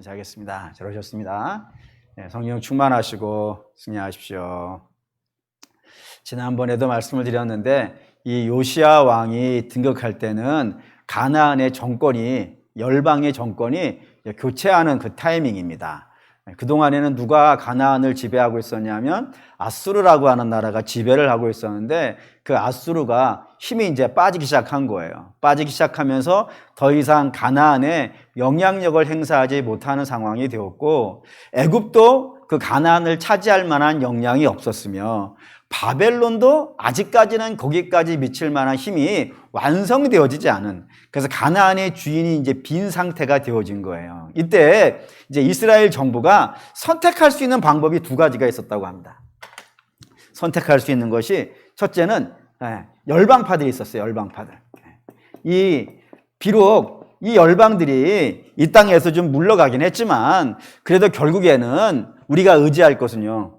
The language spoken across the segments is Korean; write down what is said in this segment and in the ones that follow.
인사하겠습니다. 잘 오셨습니다. 성령 충만하시고 승리하십시오. 지난번에도 말씀을 드렸는데 이 요시야 왕이 등극할 때는 가나안의 정권이 열방의 정권이 교체하는 그 타이밍입니다. 그동안에는 누가 가나안을 지배하고 있었냐면 아수르라고 하는 나라가 지배를 하고 있었는데 그 아수르가 힘이 이제 빠지기 시작한 거예요. 빠지기 시작하면서 더 이상 가나안에 영향력을 행사하지 못하는 상황이 되었고, 애굽도 그 가나안을 차지할 만한 역량이 없었으며 바벨론도 아직까지는 거기까지 미칠 만한 힘이 완성되어지지 않은, 그래서 가나안의 주인이 이제 빈 상태가 되어진 거예요. 이때 이제 이스라엘 정부가 선택할 수 있는 방법이 두 가지가 있었다고 합니다. 선택할 수 있는 것이, 첫째는 열방파들이 있었어요. 열방파들. 비록 이 열방들이 이 땅에서 좀 물러가긴 했지만 그래도 결국에는 우리가 의지할 것은요,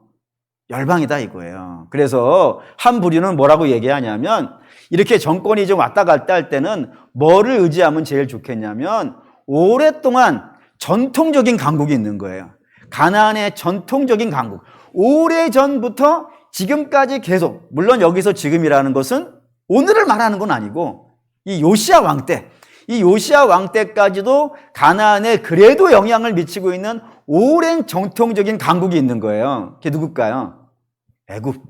열방이다 이거예요. 그래서 한 부류는 뭐라고 얘기하냐면, 이렇게 정권이 좀 왔다 갔다 할 때는 뭐를 의지하면 제일 좋겠냐면 오랫동안 전통적인 강국이 있는 거예요. 가나안의 전통적인 강국, 오래전부터 지금까지 계속, 물론 여기서 지금이라는 것은 오늘을 말하는 건 아니고 이 요시야 왕 때, 이 요시야 왕 때까지도 가나안에 그래도 영향을 미치고 있는 오랜 정통적인 강국이 있는 거예요. 그게 누굴까요? 애굽.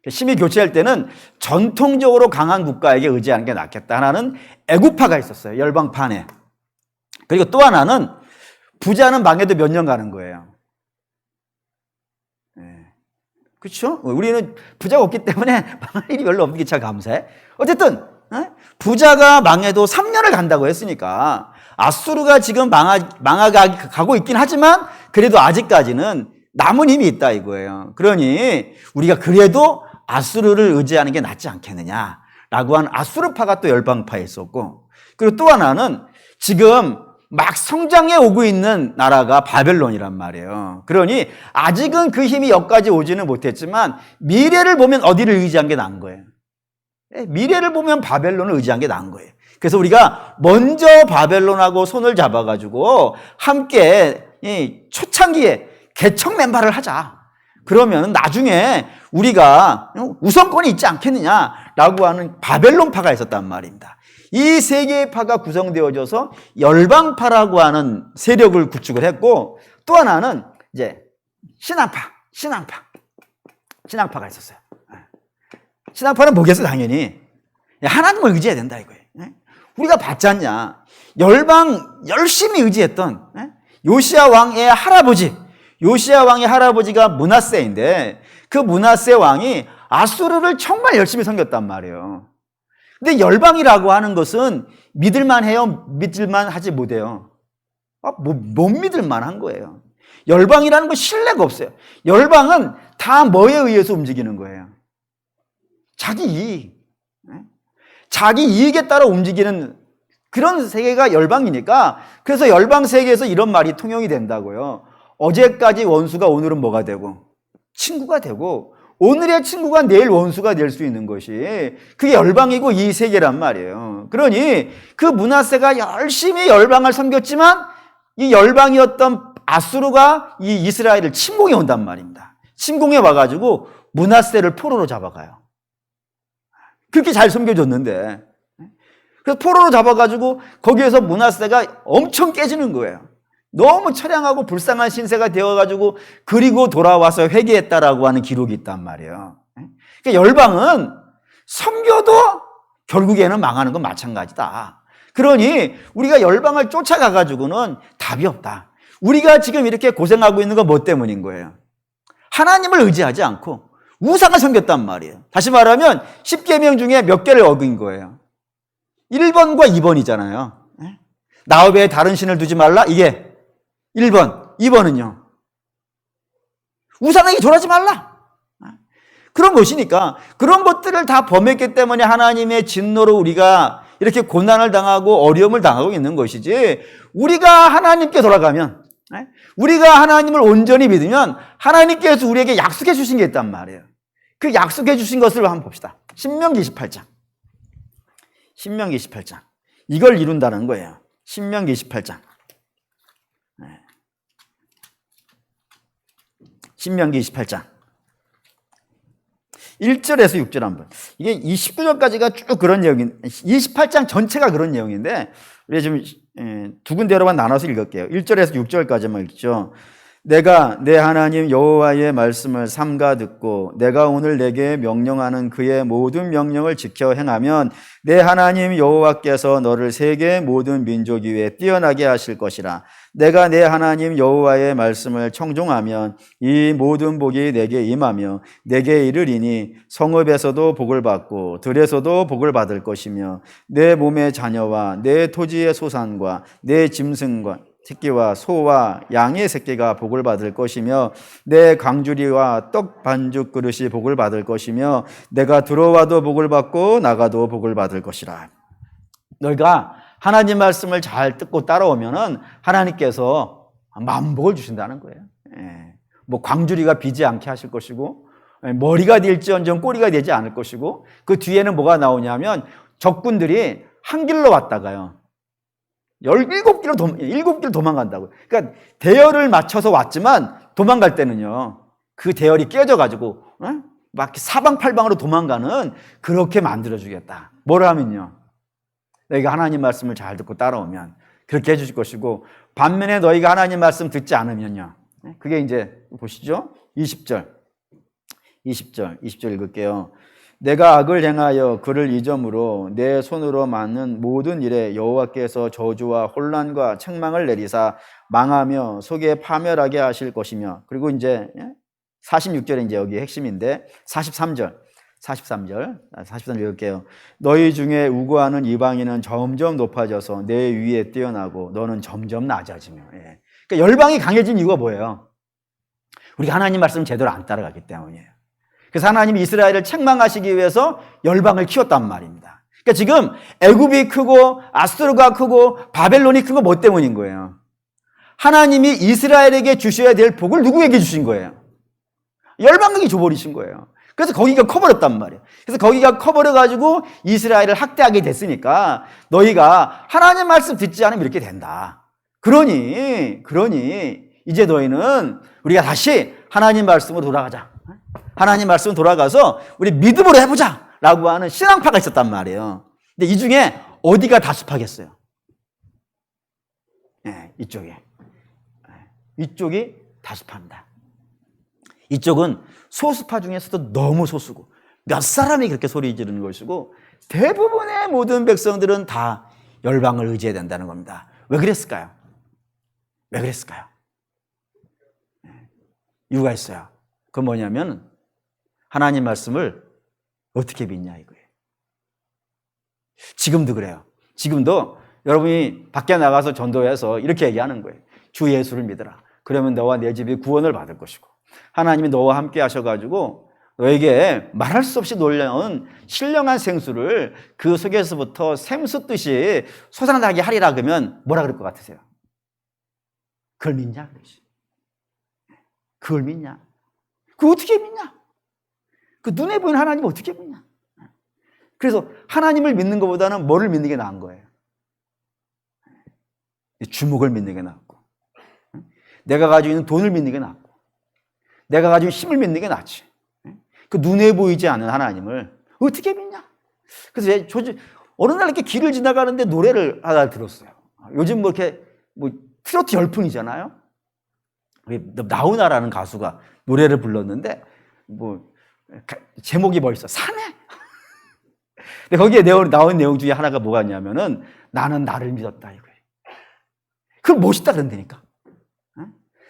힘이 교체할 때는 전통적으로 강한 국가에게 의지하는 게 낫겠다. 하나는 애굽파가 있었어요. 열방파 안에. 그리고 또 하나는 부자는 망해도 몇 년 가는 거예요. 그렇죠? 우리는 부자가 없기 때문에 망할 일이 별로 없는 게 참 감사해. 어쨌든 부자가 망해도 3년을 간다고 했으니까 아수르가 지금 망하고 있긴 하지만 그래도 아직까지는 남은 힘이 있다 이거예요. 그러니 우리가 그래도 아수르를 의지하는 게 낫지 않겠느냐라고 한 아수르파가 또 열방파에 있었고, 그리고 또 하나는 지금 막 성장해 오고 있는 나라가 바벨론이란 말이에요. 그러니 아직은 그 힘이 여기까지 오지는 못했지만 미래를 보면 어디를 의지한 게 나은 거예요? 미래를 보면 바벨론을 의지한 게 나은 거예요. 그래서 우리가 먼저 바벨론하고 손을 잡아가지고 함께 초창기에 개척 맨발을 하자. 그러면 나중에 우리가 우선권이 있지 않겠느냐라고 하는 바벨론파가 있었단 말입니다. 이 세 개의 파가 구성되어져서 열방파라고 하는 세력을 구축을 했고, 또 하나는 이제 신앙파가 있었어요. 신앙파는 뭐겠어요? 당연히 하나님을 의지해야 된다 이거예요. 우리가 봤지 않냐? 열방 열심히 의지했던 요시야 왕의 할아버지가 므낫세인데, 그 므낫세 왕이 아수르를 정말 열심히 섬겼단 말이에요. 근데 열방이라고 하는 것은 믿을만 해요? 믿을만 하지 못해요? 못 믿을만 한 거예요. 열방이라는 건 신뢰가 없어요. 열방은 다 뭐에 의해서 움직이는 거예요? 자기 이익에 따라 움직이는 그런 세계가 열방이니까, 그래서 열방 세계에서 이런 말이 통용이 된다고요. 어제까지 원수가 오늘은 뭐가 되고 친구가 되고, 오늘의 친구가 내일 원수가 될 수 있는 것이 그게 열방이고 이 세계란 말이에요. 그러니 그 므낫세가 열심히 열방을 섬겼지만 이 열방이었던 아수르가 이 이스라엘을 침공해 온단 말입니다. 침공해 와가지고 므낫세를 포로로 잡아가요. 그렇게 잘 섬겨줬는데, 그래서 포로로 잡아가지고 거기에서 므낫세가 엄청 깨지는 거예요. 너무 처량하고 불쌍한 신세가 되어가지고 그리고 돌아와서 회개했다라고 하는 기록이 있단 말이에요. 그러니까 열방은 섬겨도 결국에는 망하는 건 마찬가지다. 그러니 우리가 열방을 쫓아가가지고는 답이 없다. 우리가 지금 이렇게 고생하고 있는 건 뭐 때문인 거예요? 하나님을 의지하지 않고 우상을 섬겼단 말이에요. 다시 말하면 10계명 중에 몇 개를 어긴 거예요? 1번과 2번이잖아요. 나 외에 다른 신을 두지 말라, 이게 1번, 2번은요, 우상에게 절하지 말라. 그런 것이니까 그런 것들을 다 범했기 때문에 하나님의 진노로 우리가 이렇게 고난을 당하고 어려움을 당하고 있는 것이지, 우리가 하나님께 돌아가면, 우리가 하나님을 온전히 믿으면 하나님께서 우리에게 약속해 주신 게 있단 말이에요. 그 약속해 주신 것을 한번 봅시다. 신명기 28장. 이걸 이룬다는 거예요. 신명기 28장. 신명기 28장 1절에서 6절 한번. 이게 29절까지가 쭉 그런 내용인, 28장 전체가 그런 내용인데 우리 지금 두 군데로만 나눠서 읽을게요. 1절에서 6절까지만 읽죠. 내가 내 하나님 여호와의 말씀을 삼가 듣고 내가 오늘 내게 명령하는 그의 모든 명령을 지켜 행하면 내 하나님 여호와께서 너를 세계 모든 민족 위에 뛰어나게 하실 것이라. 내가 내 하나님 여호와의 말씀을 청종하면 이 모든 복이 내게 임하며 내게 이르리니 성읍에서도 복을 받고 들에서도 복을 받을 것이며 내 몸의 자녀와 내 토지의 소산과 내 짐승과 새끼와 소와 양의 새끼가 복을 받을 것이며 내 강주리와 떡 반죽 그릇이 복을 받을 것이며 내가 들어와도 복을 받고 나가도 복을 받을 것이라. 너희가 하나님 말씀을 잘 듣고 따라오면은 하나님께서 만복을 주신다는 거예요. 뭐 광주리가 비지 않게 하실 것이고 머리가 될지언정 꼬리가 되지 않을 것이고 그 뒤에는 뭐가 나오냐면 적군들이 한 길로 왔다가요 7길 도망간다고요. 그러니까 대열을 맞춰서 왔지만 도망갈 때는요 그 대열이 깨져가지고 막 사방팔방으로 도망가는 그렇게 만들어주겠다. 뭐라 하면요 너희가 하나님 말씀을 잘 듣고 따라오면 그렇게 해주실 것이고 반면에 너희가 하나님 말씀 듣지 않으면요 그게 이제 보시죠 20절 읽을게요. 내가 악을 행하여 그를 잊음으로 내 손으로 만든 모든 일에 여호와께서 저주와 혼란과 책망을 내리사 망하며 속에 파멸하게 하실 것이며 그리고 이제 46절에 이제 여기 핵심인데 43절 읽을게요. 너희 중에 우고하는 이방인은 점점 높아져서 내 위에 뛰어나고 너는 점점 낮아지며. 그러니까 열방이 강해진 이유가 뭐예요? 우리가 하나님 말씀을 제대로 안 따라가기 때문이에요. 그래서 하나님이 이스라엘을 책망하시기 위해서 열방을 키웠단 말입니다. 그러니까 지금 애굽이 크고 아수르가 크고 바벨론이 큰 거 뭐 때문인 거예요? 하나님이 이스라엘에게 주셔야 될 복을 누구에게 주신 거예요? 열방에게 줘버리신 거예요. 그래서 거기가 커버렸단 말이에요. 그래서 거기가 커버려가지고 이스라엘을 학대하게 됐으니까 너희가 하나님 말씀 듣지 않으면 이렇게 된다. 그러니 이제 너희는 우리가 다시 하나님 말씀으로 돌아가자. 하나님 말씀으로 돌아가서 우리 믿음으로 해보자 라고 하는 신앙파가 있었단 말이에요. 근데 이 중에 어디가 다수파겠어요? 이쪽이 다수파입니다. 이쪽은 소수파 중에서도 너무 소수고 몇 사람이 그렇게 소리 지르는 것이고 대부분의 모든 백성들은 다 열방을 의지해야 된다는 겁니다. 왜 그랬을까요? 이유가 있어요. 그건 뭐냐면 하나님 말씀을 어떻게 믿냐 이거예요. 지금도 그래요. 지금도 여러분이 밖에 나가서 전도해서 이렇게 얘기하는 거예요. 주 예수를 믿어라. 그러면 너와 내 집이 구원을 받을 것이고 하나님이 너와 함께 하셔가지고 너에게 말할 수 없이 놀라운 신령한 생수를 그 속에서부터 샘솟듯이 솟아나게 하리라 그러면 뭐라 그럴 것 같으세요? 그걸 믿냐? 그걸 믿냐? 그거 어떻게 믿냐? 그 눈에 보이는 하나님을 어떻게 믿냐? 그래서 하나님을 믿는 것보다는 뭐를 믿는 게 나은 거예요? 주목을 믿는 게 낫고 내가 가지고 있는 돈을 믿는 게 낫고 내가 가지고 있는 힘을 믿는 게 낫지. 그 눈에 보이지 않는 하나님을 어떻게 믿냐? 그래서 어느 날 이렇게 길을 지나가는데 노래를 하나 들었어요. 요즘 뭐 이렇게 트로트 열풍이잖아요. 나훈아라는 가수가 노래를 불렀는데 제목이 멋있어. 사내. 근데 거기에 나온 내용 중에 하나가 뭐가 있냐면은 나는 나를 믿었다 이거예요. 그걸 멋있다 그런다니까.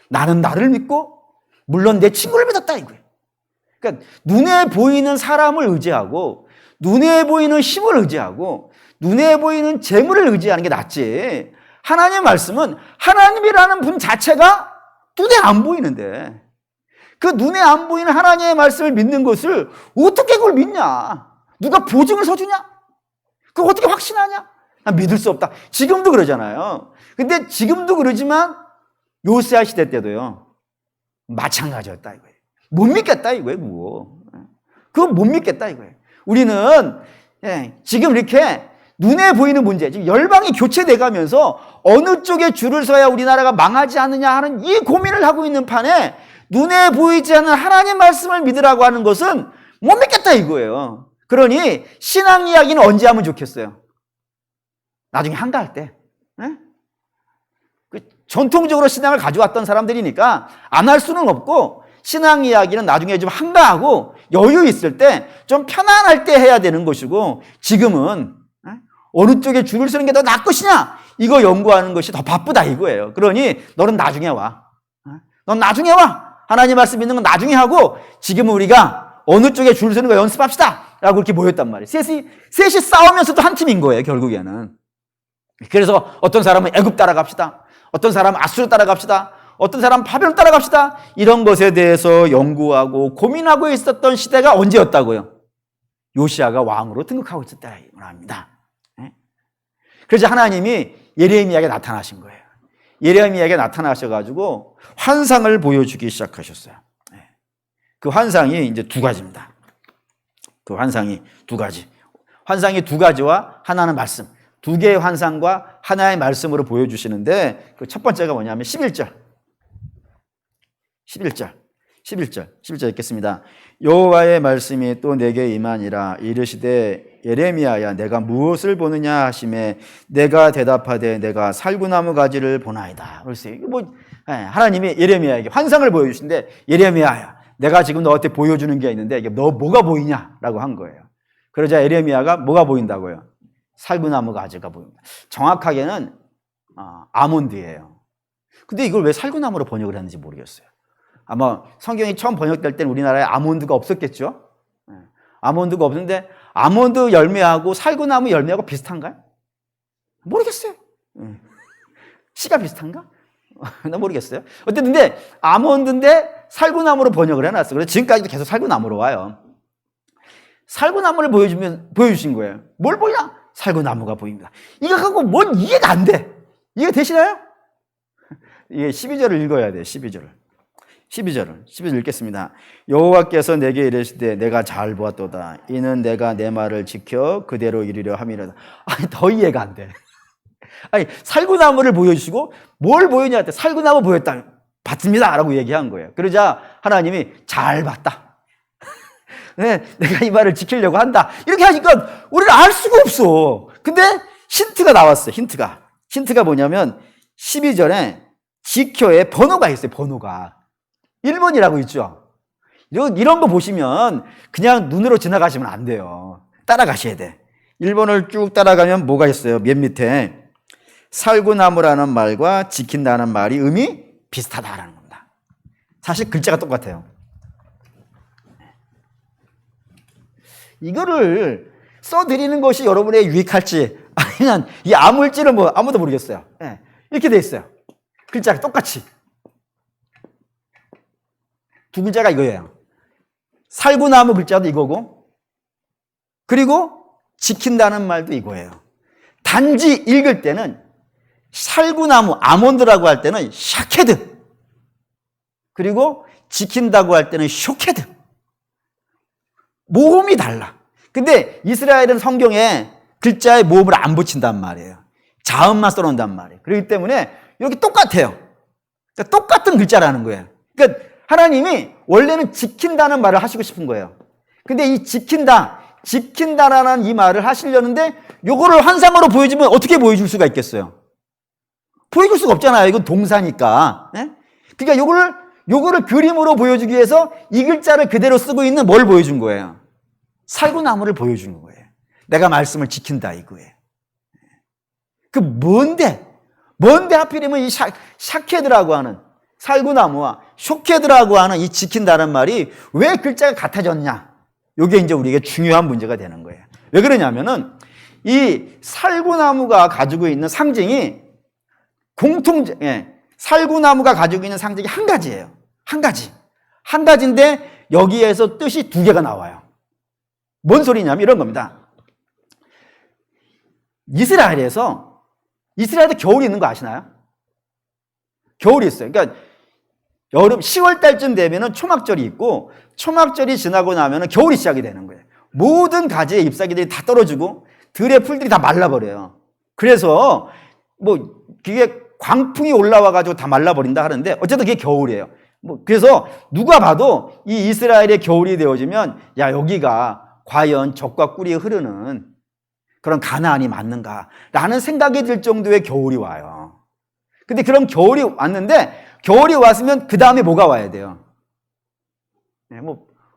나는 나를 믿고 물론 내 친구를 믿었다 이거예요. 그러니까 눈에 보이는 사람을 의지하고 눈에 보이는 힘을 의지하고 눈에 보이는 재물을 의지하는 게 낫지. 하나님의 말씀은 하나님이라는 분 자체가 눈에 안 보이는데 그 눈에 안 보이는 하나님의 말씀을 믿는 것을 어떻게 그걸 믿냐? 누가 보증을 서주냐? 그거 어떻게 확신하냐? 난 믿을 수 없다. 지금도 그러잖아요. 근데 지금도 그러지만 요시야 시대 때도요. 마찬가지였다 이거예요. 못 믿겠다 이거예요. 그거 못 믿겠다 이거예요. 우리는 지금 이렇게 눈에 보이는 문제, 지금 열방이 교체돼 가면서 어느 쪽에 줄을 서야 우리나라가 망하지 않느냐 하는 이 고민을 하고 있는 판에 눈에 보이지 않는 하나님 말씀을 믿으라고 하는 것은 못 믿겠다 이거예요. 그러니 신앙 이야기는 언제 하면 좋겠어요? 나중에 한가할 때. 네? 전통적으로 신앙을 가져왔던 사람들이니까 안 할 수는 없고, 신앙 이야기는 나중에 좀 한가하고 여유 있을 때, 좀 편안할 때 해야 되는 것이고, 지금은 어느 쪽에 줄을 서는 게 더 나을 것이냐, 이거 연구하는 것이 더 바쁘다 이거예요. 그러니 너는 나중에 와. 넌 나중에 와. 하나님 말씀 믿는 건 나중에 하고, 지금은 우리가 어느 쪽에 줄 서는 거 연습합시다 라고 이렇게 모였단 말이에요. 셋이 싸우면서도 한 팀인 거예요, 결국에는. 그래서 어떤 사람은 애굽 따라갑시다, 어떤 사람은 아수르 따라갑시다, 어떤 사람은 바벨론 따라갑시다, 이런 것에 대해서 연구하고 고민하고 있었던 시대가 언제였다고요? 요시아가 왕으로 등극하고 있을 때라고 합니다. 그래서 하나님이 예레미야에게 나타나신 거예요. 예레미야에게 나타나셔가지고 환상을 보여주기 시작하셨어요. 그 환상이 이제 두 가지입니다. 그 환상이 두 가지. 환상이 두 가지와 하나는 말씀. 두 개의 환상과 하나의 말씀으로 보여주시는데, 그 첫 번째가 뭐냐면 11절 읽겠습니다. 여호와의 말씀이 또 내게 임하니라. 이르시되 예레미야야, 내가 무엇을 보느냐 하시매 내가 대답하되 내가 살구나무 가지를 보나이다. 그래서 하나님이 예레미야에게 환상을 보여주신데, 예레미야야, 내가 지금 너한테 보여주는 게 있는데 이게 너 뭐가 보이냐라고 한 거예요. 그러자 예레미야가 뭐가 보인다고요? 살구나무 가지가 보입니다. 정확하게는 아몬드예요. 근데 이걸 왜 살구나무로 번역을 했는지 모르겠어요. 아마 성경이 처음 번역될 때는 우리나라에 아몬드가 없었겠죠. 아몬드가 없는데 아몬드 열매하고 살구나무 열매하고 비슷한가요? 모르겠어요. 씨가 비슷한가? 나 모르겠어요. 어쨌든 근데 아몬드인데 살구나무로 번역을 해놨어. 그래서 지금까지도 계속 살구나무로 와요. 살구나무를 보여주신 거예요. 뭘 보냐? 살구나무가 보입니다. 이거 갖고 뭔 이해가 안 돼. 이해 되시나요? 이게 12절을 읽어야 돼요. 12절 읽겠습니다. 여호와께서 내게 이르시되 내가 잘 보았도다. 이는 내가 내 말을 지켜 그대로 이루려 함이로다. 아니, 더 이해가 안 돼. 아니, 살구나무를 보여주시고 뭘 보였냐 할 때 살구나무 봤습니다 라고 얘기한 거예요. 그러자 하나님이 잘 봤다. 네, 내가 이 말을 지키려고 한다. 이렇게 하니까 우리는 알 수가 없어. 근데 힌트가 나왔어요. 힌트가 뭐냐면 12절에 지켜에 번호가 있어요. 번호가 1번이라고 있죠. 이런 거 보시면 그냥 눈으로 지나가시면 안 돼요. 따라가셔야 돼. 1번을 쭉 따라가면 뭐가 있어요? 맨 밑에 살구나무라는 말과 지킨다는 말이 의미 비슷하다라는 겁니다. 사실 글자가 똑같아요. 이거를 써드리는 것이 여러분에 유익할지 아니면 이 암울지는 아무도 모르겠어요. 네. 이렇게 돼 있어요. 글자가 똑같이. 두 글자가 이거예요. 살구나무 글자도 이거고, 그리고 지킨다는 말도 이거예요. 단지 읽을 때는 살구나무, 아몬드라고 할 때는 샤케드, 그리고 지킨다고 할 때는 쇼케드. 모음이 달라. 근데 이스라엘은 성경에 글자에 모음을 안 붙인단 말이에요. 자음만 써놓는단 말이에요. 그렇기 때문에 이렇게 똑같아요. 그러니까 똑같은 글자라는 거예요. 그러니까 하나님이 원래는 지킨다는 말을 하시고 싶은 거예요. 근데 이 지킨다라는 이 말을 하시려는데 요거를 환상으로 보여주면 어떻게 보여줄 수가 있겠어요? 보여줄 수가 없잖아요. 이건 동사니까. 네? 그러니까 요거를 그림으로 보여주기 위해서 이 글자를 그대로 쓰고 있는 뭘 보여준 거예요? 살구나무를 보여주는 거예요. 내가 말씀을 지킨다 이거예요. 그 뭔데 하필이면 이 샤케드라고 하는 살구나무와 쇼케드라고 하는 이 지킨다는 말이 왜 글자가 같아졌냐? 이게 이제 우리에게 중요한 문제가 되는 거예요. 왜 그러냐면은 이 살구나무가 가지고 있는 상징이 살구나무가 가지고 있는 상징이 한 가지예요. 한 가지인데 여기에서 뜻이 두 개가 나와요. 뭔 소리냐면 이런 겁니다. 이스라엘도 겨울이 있는 거 아시나요? 겨울이 있어요. 그러니까 여름 10월 달쯤 되면은 초막절이 있고, 초막절이 지나고 나면은 겨울이 시작이 되는 거예요. 모든 가지의 잎사귀들이 다 떨어지고 들의 풀들이 다 말라버려요. 그래서 그게 광풍이 올라와가지고 다 말라버린다 하는데 어쨌든 그게 겨울이에요. 그래서 누가 봐도 이 이스라엘의 겨울이 되어지면 야, 여기가 과연 젖과 꿀이 흐르는 그런 가나안이 맞는가라는 생각이 들 정도의 겨울이 와요. 근데 그런 겨울이 왔는데 겨울이 왔으면 그 다음에 뭐가 와야 돼요?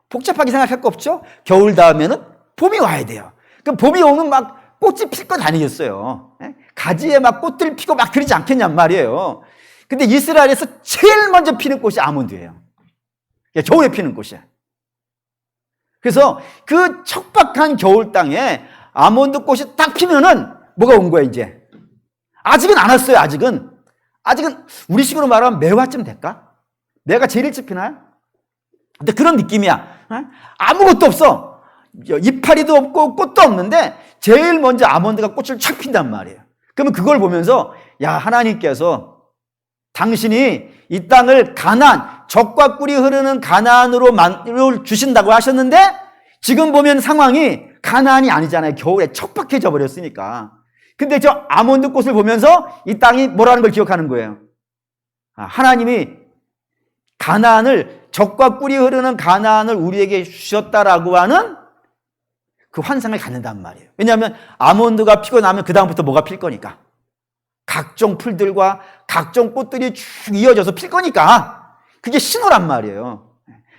복잡하게 생각할 거 없죠? 겨울 다음에는 봄이 와야 돼요. 그럼 봄이 오면 막 꽃이 필 건 아니겠어요? 가지에 막 꽃들 피고 막 그러지 않겠냔 말이에요. 근데 이스라엘에서 제일 먼저 피는 꽃이 아몬드예요. 겨울에 피는 꽃이야. 그래서 그 척박한 겨울 땅에 아몬드 꽃이 딱 피면은 뭐가 온 거야, 이제? 아직은 안 왔어요, 아직은 우리 식으로 말하면 매화쯤 될까? 매가 제일 일찍 피나요? 근데 그런 느낌이야. 아무것도 없어. 이파리도 없고 꽃도 없는데 제일 먼저 아몬드가 꽃을 착 핀단 말이에요. 그러면 그걸 보면서 야, 하나님께서 당신이 이 땅을 가나안, 젖과 꿀이 흐르는 가나안으로 주신다고 하셨는데 지금 보면 상황이 가나안이 아니잖아요. 겨울에 척박해져 버렸으니까. 근데 저 아몬드 꽃을 보면서 이 땅이 뭐라는 걸 기억하는 거예요. 하나님이 가나안을, 젖과 꿀이 흐르는 가나안을 우리에게 주셨다라고 하는 그 환상을 갖는단 말이에요. 왜냐하면 아몬드가 피고 나면 그 다음부터 뭐가 필 거니까. 각종 풀들과 각종 꽃들이 쭉 이어져서 필 거니까 그게 신호란 말이에요.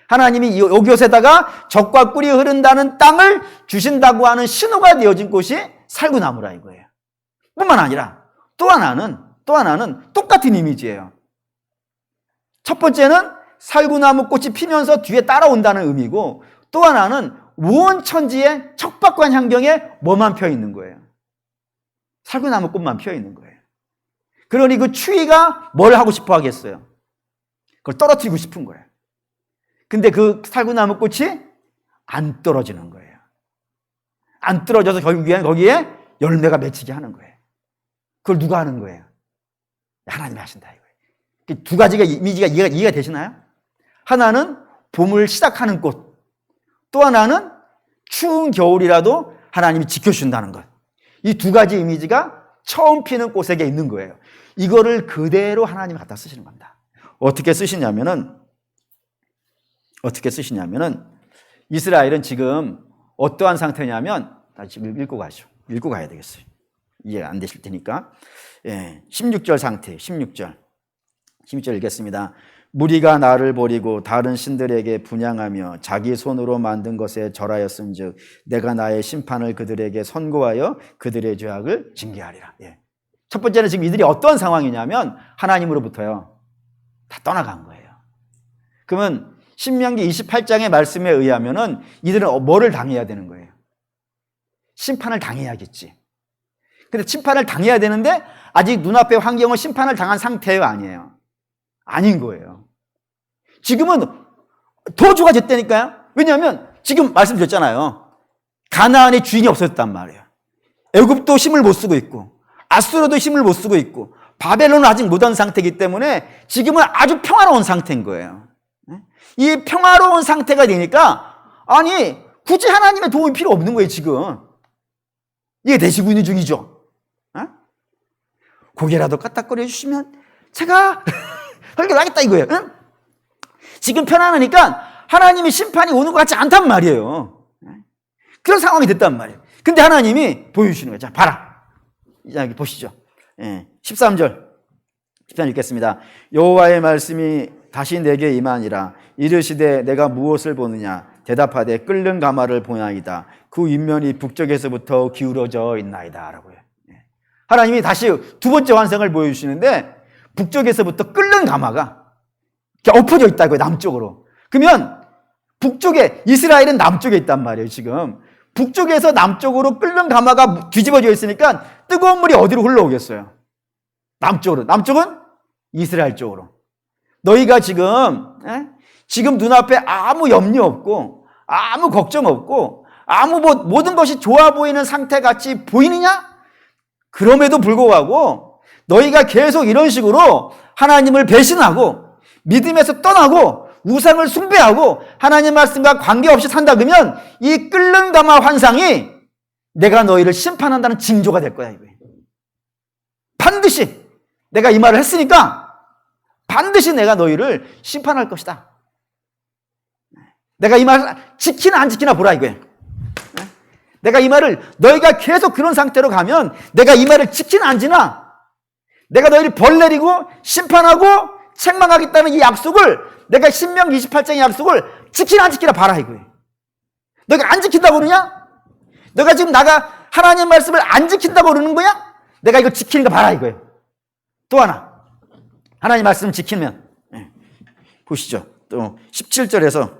하나님이 이곳에다가 젖과 꿀이 흐른다는 땅을 주신다고 하는 신호가 되어진 곳이 살구나무라 이거예요. 뿐만 아니라 또 하나는 똑같은 이미지예요. 첫 번째는 살구나무 꽃이 피면서 뒤에 따라온다는 의미고 또 하나는 온 천지의 척박한 환경에 뭐만 펴 있는 거예요? 살구나무 꽃만 펴 있는 거예요. 그러니 그 추위가 뭘 하고 싶어 하겠어요? 그걸 떨어뜨리고 싶은 거예요. 근데 그 살구나무 꽃이 안 떨어지는 거예요. 안 떨어져서 결국엔 거기에 열매가 맺히게 하는 거예요. 그걸 누가 하는 거예요? 하나님이 하신다 이거예요. 두 가지가 이미지가 이해가 되시나요? 하나는 봄을 시작하는 꽃, 또 하나는 추운 겨울이라도 하나님이 지켜준다는 것. 이 두 가지 이미지가 처음 피는 꽃에게 있는 거예요. 이거를 그대로 하나님이 갖다 쓰시는 겁니다. 어떻게 쓰시냐면은 이스라엘은 지금 어떠한 상태냐면 다시 읽고 가죠. 읽고 가야 되겠어요. 이해 안 되실 테니까. 16절 상태, 16절 읽겠습니다. 무리가 나를 버리고 다른 신들에게 분향하며 자기 손으로 만든 것에 절하였은즉 내가 나의 심판을 그들에게 선고하여 그들의 죄악을 징계하리라. 첫 번째는 지금 이들이 어떤 상황이냐면 하나님으로부터요 다 떠나간 거예요. 그러면 신명기 28장의 말씀에 의하면은 이들은 뭐를 당해야 되는 거예요? 심판을 당해야겠지. 근데 심판을 당해야 되는데 아직 눈앞의 환경은 심판을 당한 상태예요, 아니에요? 아닌 거예요. 지금은 더 좋아졌다니까요. 왜냐하면 지금 말씀드렸잖아요. 가나안의 주인이 없어졌단 말이에요. 애굽도 힘을 못 쓰고 있고 아수르도 힘을 못 쓰고 있고 바벨론은 아직 못한 상태이기 때문에 지금은 아주 평화로운 상태인 거예요. 이 평화로운 상태가 되니까 아니 굳이 하나님의 도움이 필요 없는 거예요. 지금 이게 되시고 있는 중이죠. 고개라도 까딱거려 주시면 제가 설교하겠다 이거예요. 응? 지금 편안하니까 하나님의 심판이 오는 것 같지 않단 말이에요. 그런 상황이 됐단 말이에요. 근데 하나님이 보여주시는 거예요. 자, 봐라. 여기 보시죠. 13절 읽겠습니다. 여호와의 말씀이 다시 내게 임하니라. 이르시되 내가 무엇을 보느냐? 대답하되 끓는 가마를 보나이다. 그 윗면이 북쪽에서부터 기울어져 있나이다. 라고요. 하나님이 다시 두 번째 환상을 보여주시는데 북쪽에서부터 끓는 가마가 엎어져 있다고요. 남쪽으로. 그러면 북쪽에 이스라엘은 남쪽에 있단 말이에요. 지금 북쪽에서 남쪽으로 끓는 가마가 뒤집어져 있으니까 뜨거운 물이 어디로 흘러오겠어요? 남쪽으로. 남쪽은 이스라엘 쪽으로. 너희가 지금 눈앞에 아무 염려 없고 아무 걱정 없고 아무 모든 것이 좋아 보이는 상태 같이 보이느냐? 그럼에도 불구하고 너희가 계속 이런 식으로 하나님을 배신하고 믿음에서 떠나고 우상을 숭배하고 하나님 말씀과 관계없이 산다 그러면 이 끓는 가마 환상이 내가 너희를 심판한다는 징조가 될 거야. 이거예요. 반드시 내가 이 말을 했으니까 반드시 내가 너희를 심판할 것이다. 내가 이 말을 지키나 안 지키나 보라 이거예요. 내가 이 말을 너희가 계속 그런 상태로 가면 내가 이 말을 지키나 안 지나, 내가 너희를 벌 내리고 심판하고 책망하겠다는 이 약속을, 내가 신명기 28장의 약속을 지키나 안 지키나 봐라 이거예요. 너희가 안 지킨다고 그러냐? 너가 지금 나가 하나님의 말씀을 안 지킨다고 그러는 거야? 내가 이거 지키는 거 봐라 이거예요. 또 하나, 하나님 말씀 지키면, 보시죠. 또 17절에서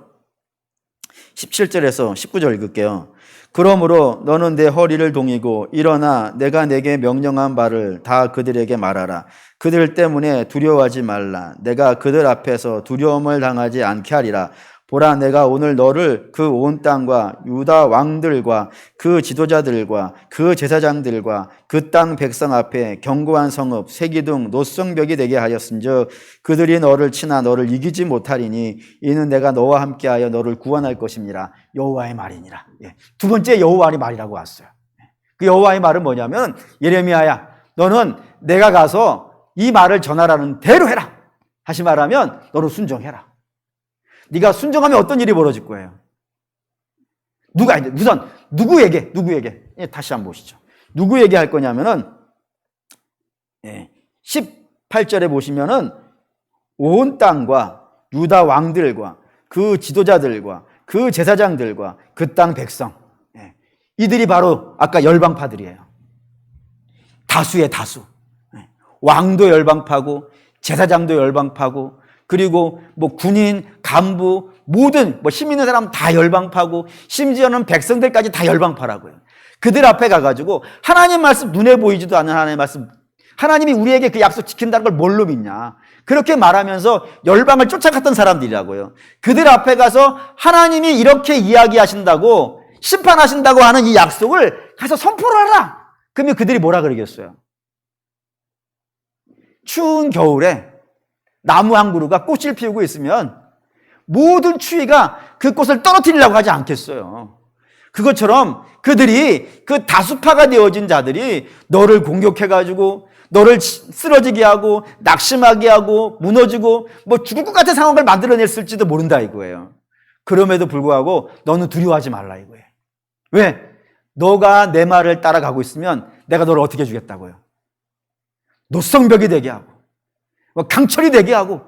19절 읽을게요. 그러므로 너는 내 허리를 동이고 일어나 내가 내게 명령한 바를 다 그들에게 말하라. 그들 때문에 두려워하지 말라. 내가 그들 앞에서 두려움을 당하지 않게 하리라. 보라, 내가 오늘 너를 그 온 땅과 유다 왕들과 그 지도자들과 그 제사장들과 그 땅 백성 앞에 견고한 성읍 세기둥 노성벽이 되게 하였은즉 그들이 너를 치나 너를 이기지 못하리니 이는 내가 너와 함께하여 너를 구원할 것입니다. 여호와의 말이니라. 두 번째 여호와의 말이라고 왔어요. 그 여호와의 말은 뭐냐면, 예레미야야, 너는 내가 가서 이 말을 전하라는 대로 해라 하시 말하면 너는 순종해라. 네가 순종하면 어떤 일이 벌어질 거예요? 우선 누구에게 다시 한번 보시죠. 누구에게 할 거냐면은 18절에 보시면은 온 땅과 유다 왕들과 그 지도자들과 그 제사장들과 그 땅 백성, 이들이 바로 아까 열방파들이에요. 다수의 다수. 왕도 열방파고 제사장도 열방파고, 그리고 뭐 군인, 간부, 모든 힘 있는 사람 다 열방파고, 심지어는 백성들까지 다 열방파라고요. 그들 앞에 가가지고 하나님 말씀, 눈에 보이지도 않는 하나님 말씀, 하나님이 우리에게 그 약속 지킨다는 걸 뭘로 믿냐, 그렇게 말하면서 열방을 쫓아갔던 사람들이라고요. 그들 앞에 가서 하나님이 이렇게 이야기하신다고, 심판하신다고 하는 이 약속을 가서 선포를 하라. 그러면 그들이 뭐라 그러겠어요? 추운 겨울에 나무 한 그루가 꽃을 피우고 있으면 모든 추위가 그 꽃을 떨어뜨리려고 하지 않겠어요. 그것처럼 그들이, 그 다수파가 되어진 자들이 너를 공격해가지고 너를 쓰러지게 하고 낙심하게 하고 무너지고 뭐 죽을 것 같은 상황을 만들어냈을지도 모른다 이거예요. 그럼에도 불구하고 너는 두려워하지 말라 이거예요. 왜? 너가 내 말을 따라가고 있으면 내가 너를 어떻게 해주겠다고요? 노성벽이 되게 하고 강철이 되게 하고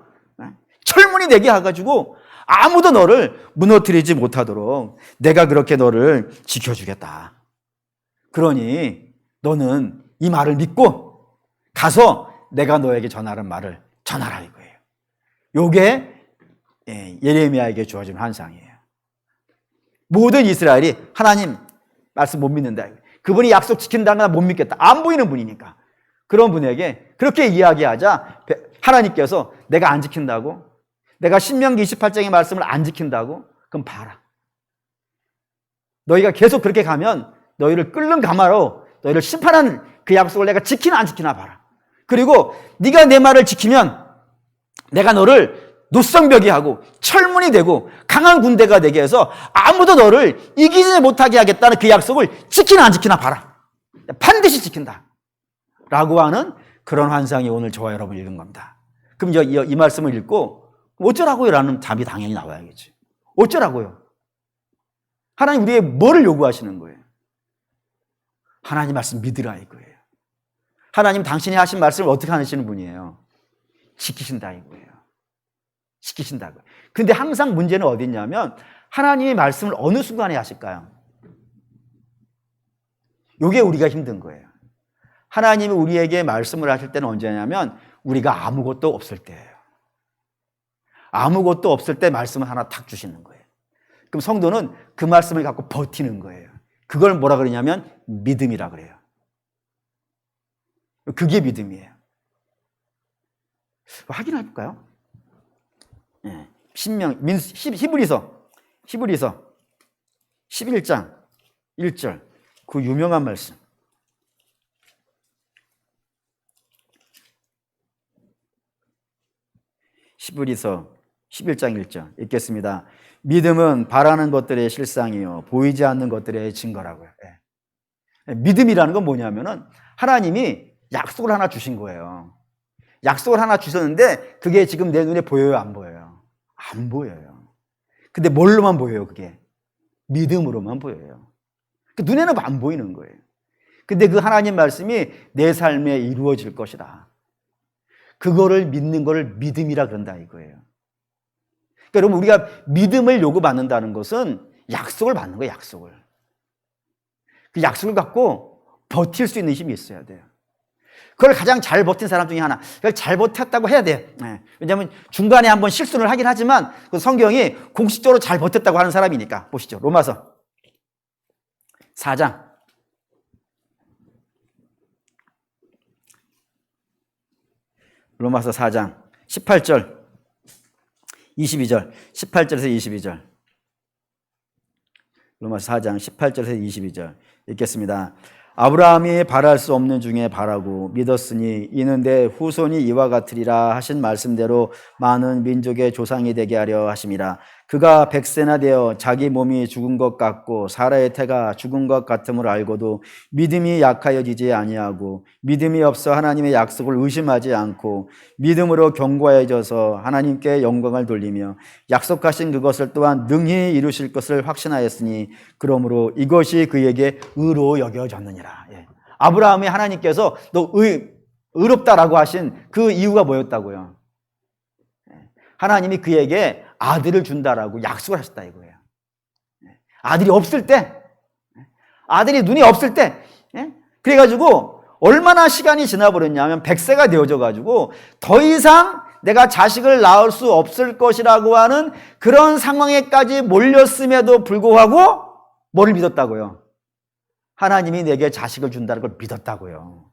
철문이 되게 해가지고 아무도 너를 무너뜨리지 못하도록 내가 그렇게 너를 지켜주겠다. 그러니 너는 이 말을 믿고 가서 내가 너에게 전하는 말을 전하라 이거예요. 요게 예레미야에게 주어진 환상이에요. 모든 이스라엘이 하나님 말씀 못 믿는다, 그분이 약속 지킨다면 못 믿겠다, 안 보이는 분이니까, 그런 분에게 그렇게 이야기하자 하나님께서 내가 안 지킨다고? 내가 신명기 28장의 말씀을 안 지킨다고? 그럼 봐라. 너희가 계속 그렇게 가면 너희를 끓는 가마로 너희를 심판하는 그 약속을 내가 지키나 안 지키나 봐라. 그리고 네가 내 말을 지키면 내가 너를 노성벽이 하고 철문이 되고 강한 군대가 되게 해서 아무도 너를 이기지 못하게 하겠다는 그 약속을 지키나 안 지키나 봐라. 반드시 지킨다 라고 하는 그런 환상이 오늘 저와 여러분 읽은 겁니다. 그럼 이 말씀을 읽고 어쩌라고요? 라는 답이 당연히 나와야겠지. 어쩌라고요? 하나님 우리에게 뭐를 요구하시는 거예요? 하나님 말씀 믿으라 이거예요. 하나님 당신이 하신 말씀을 어떻게 하시는 분이에요? 지키신다 이거예요. 지키신다고. 근데 항상 문제는 어디 있냐면 하나님의 말씀을 어느 순간에 하실까요? 이게 우리가 힘든 거예요. 하나님이 우리에게 말씀을 하실 때는 언제냐면 우리가 아무것도 없을 때예요. 아무것도 없을 때 말씀을 하나 탁 주시는 거예요. 그럼 성도는 그 말씀을 갖고 버티는 거예요. 그걸 뭐라 그러냐면 믿음이라 그래요. 그게 믿음이에요. 확인해 볼까요? 히브리서 11장 1절, 그 유명한 말씀. 히브리서 11장 1절 읽겠습니다. 믿음은 바라는 것들의 실상이요 보이지 않는 것들의 증거라고요. 믿음이라는 건 뭐냐면은 하나님이 약속을 하나 주신 거예요. 약속을 하나 주셨는데 그게 지금 내 눈에 보여요, 안 보여요? 안 보여요. 근데 뭘로만 보여요, 그게? 믿음으로만 보여요. 눈에는 안 보이는 거예요. 근데 그 하나님 말씀이 내 삶에 이루어질 것이다. 그거를 믿는 거를 믿음이라 그런다 이거예요. 그러니까 여러분, 우리가 믿음을 요구받는다는 것은 약속을 받는 거예요, 약속을. 그 약속을 갖고 버틸 수 있는 힘이 있어야 돼요. 그걸 가장 잘 버틴 사람 중에 하나, 그걸 잘 버텼다고 해야 돼요. 왜냐하면 중간에 한번 실수를 하긴 하지만 그 성경이 공식적으로 잘 버텼다고 하는 사람이니까. 보시죠. 로마서 4장 로마서 4장 18절 22절 18절에서 22절 로마서 4장 18절에서 22절 읽겠습니다. 아브라함이 바랄 수 없는 중에 바라고 믿었으니 이는 내 후손이 이와 같으리라 하신 말씀대로 많은 민족의 조상이 되게 하려 하심이라. 그가 100세나 되어 자기 몸이 죽은 것 같고 사라의 태가 죽은 것 같음을 알고도 믿음이 약하여지지 아니하고 믿음이 없어 하나님의 약속을 의심하지 않고 믿음으로 견고해져서 하나님께 영광을 돌리며 약속하신 그것을 또한 능히 이루실 것을 확신하였으니 그러므로 이것이 그에게 의로 여겨졌느니라. 아브라함이 하나님께서 너 의롭다라고 하신 그 이유가 뭐였다고요? 하나님이 그에게 아들을 준다라고 약속을 하셨다 이거예요. 아들이 없을 때, 아들이 눈이 없을 때, 그래가지고 얼마나 시간이 지나버렸냐면 100세가 되어져 가지고 더 이상 내가 자식을 낳을 수 없을 것이라고 하는 그런 상황에까지 몰렸음에도 불구하고 뭐를 믿었다고요? 하나님이 내게 자식을 준다는 걸 믿었다고요.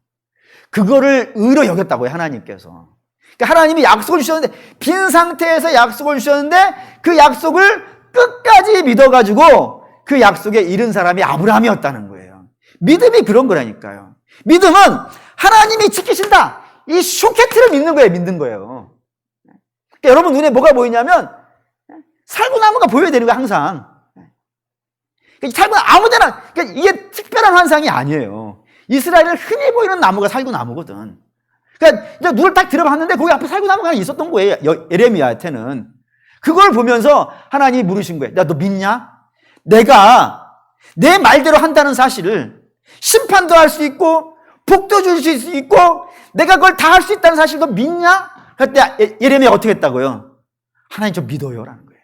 그거를 의로 여겼다고요, 하나님께서. 그러니까 하나님이 약속을 주셨는데, 빈 상태에서 약속을 주셨는데 그 약속을 끝까지 믿어가지고 그 약속에 이른 사람이 아브라함이었다는 거예요. 믿음이 그런 거라니까요. 믿음은 하나님이 지키신다, 이 쇼케트를 믿는 거예요. 믿는 거예요. 그러니까 여러분 눈에 뭐가 보이냐면 살구나무가 보여야 되는 거예요, 항상. 살구나무 아무데나, 그러니까 이게 특별한 환상이 아니에요. 이스라엘에 흔히 보이는 나무가 살구나무거든. 그러니까 이제 눈을 딱 들어봤는데 거기 앞에 살구나무가 있었던 거예요, 예레미야한테는. 그걸 보면서 하나님이 물으신 거예요. 야, 너 믿냐? 내가 내 말대로 한다는 사실을, 심판도 할 수 있고 복도 줄 수 있고 내가 그걸 다 할 수 있다는 사실도 믿냐? 그때 예레미야가 어떻게 했다고요? 하나님 저 믿어요 라는 거예요.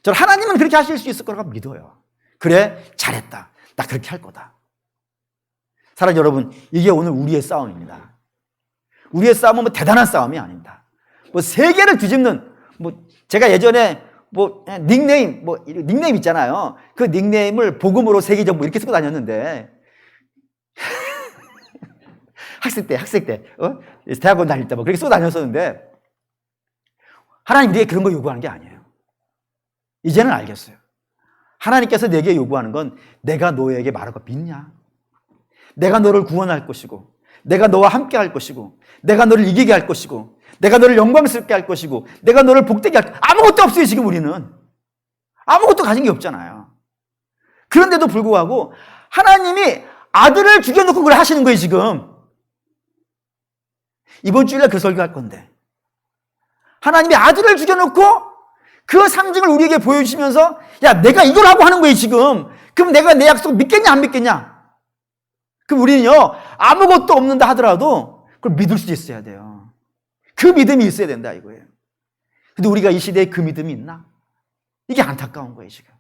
저 하나님은 그렇게 하실 수 있을 거라고 믿어요. 그래, 잘했다. 나 그렇게 할 거다. 사랑하는 여러분, 이게 오늘 우리의 싸움입니다. 우리의 싸움은 뭐 대단한 싸움이 아닙니다. 뭐 세계를 뒤집는, 뭐 제가 예전에 뭐 닉네임 있잖아요. 그 닉네임을 복음으로 세계적 뭐 이렇게 쓰고 다녔는데 학생 때 대학원 다닐 때 뭐 그렇게 쓰고 다녔었는데 하나님 우리에게 그런 거 요구하는 게 아니에요. 이제는 알겠어요. 하나님께서 내게 요구하는 건 내가 너에게 말할 거 믿냐? 내가 너를 구원할 것이고 내가 너와 함께 할 것이고 내가 너를 이기게 할 것이고 내가 너를 영광스럽게 할 것이고 내가 너를 복되게 할, 아무것도 없어요. 지금 우리는 아무것도 가진 게 없잖아요. 그런데도 불구하고 하나님이 아들을 죽여놓고 그걸 하시는 거예요. 지금 이번 주일날 그 설교할 건데 하나님이 아들을 죽여놓고 그 상징을 우리에게 보여주시면서 야, 내가 이걸 하고 하는 거예요 지금. 그럼 내가 내 약속 믿겠냐 안 믿겠냐? 그럼 우리는요, 아무것도 없는다 하더라도 그걸 믿을 수 있어야 돼요. 그 믿음이 있어야 된다 이거예요. 근데 우리가 이 시대에 그 믿음이 있나? 이게 안타까운 거예요 지금.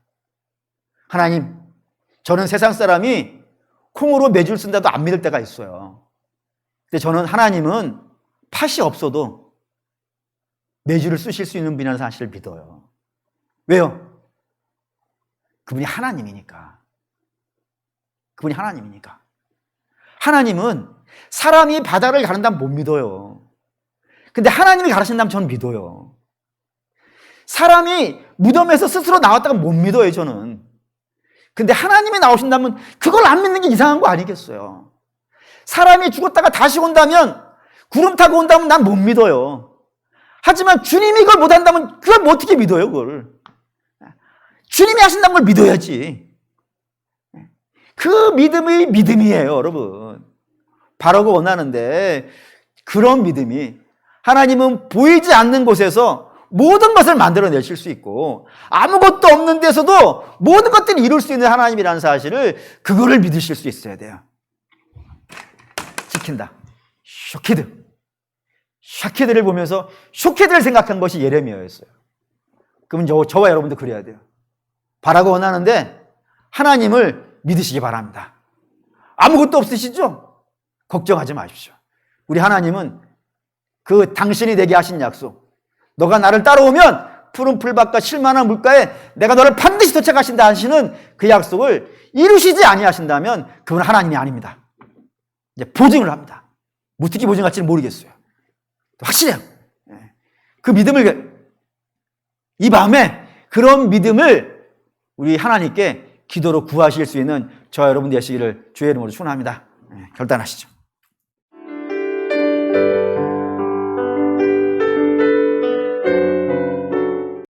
하나님, 저는 세상 사람이 콩으로 매주를 쓴다도 안 믿을 때가 있어요. 근데 저는 하나님은 팥이 없어도 매주를 쓰실 수 있는 분이라는 사실을 믿어요. 왜요? 그분이 하나님이니까. 그분이 하나님이니까. 하나님은 사람이 바다를 가른다면 못 믿어요. 근데 하나님이 가르친다면 저는 믿어요. 사람이 무덤에서 스스로 나왔다가 못 믿어요, 저는. 근데 하나님이 나오신다면 그걸 안 믿는 게 이상한 거 아니겠어요? 사람이 죽었다가 다시 온다면, 구름 타고 온다면 난 못 믿어요. 하지만 주님이 그걸 못 한다면 그걸 뭐 어떻게 믿어요, 그걸? 주님이 하신다는 걸 믿어야지. 그 믿음이 믿음이에요, 여러분. 바라고 원하는데 그런 믿음이 하나님은 보이지 않는 곳에서 모든 것을 만들어내실 수 있고 아무것도 없는 데서도 모든 것들을 이룰 수 있는 하나님이라는 사실을 그거를 믿으실 수 있어야 돼요. 지킨다. 샤케드를 보면서 쇼케드를 생각한 것이 예레미야였어요. 그럼 저와 여러분도 그래야 돼요. 바라고 원하는데 하나님을 믿으시기 바랍니다. 아무것도 없으시죠? 걱정하지 마십시오. 우리 하나님은 그 당신이 내게 하신 약속, 너가 나를 따라오면 푸른 풀밭과 쉴만한 물가에 내가 너를 반드시 도착하신다 하시는 그 약속을 이루시지 아니하신다면 그건 하나님이 아닙니다. 이제 보증을 합니다. 어떻게 보증할지는 모르겠어요. 확실해요. 그 믿음을, 이 밤에 그런 믿음을 우리 하나님께 기도로 구하실 수 있는 저와 여러분 되시기를 주의 이름으로 축원합니다. 결단하시죠.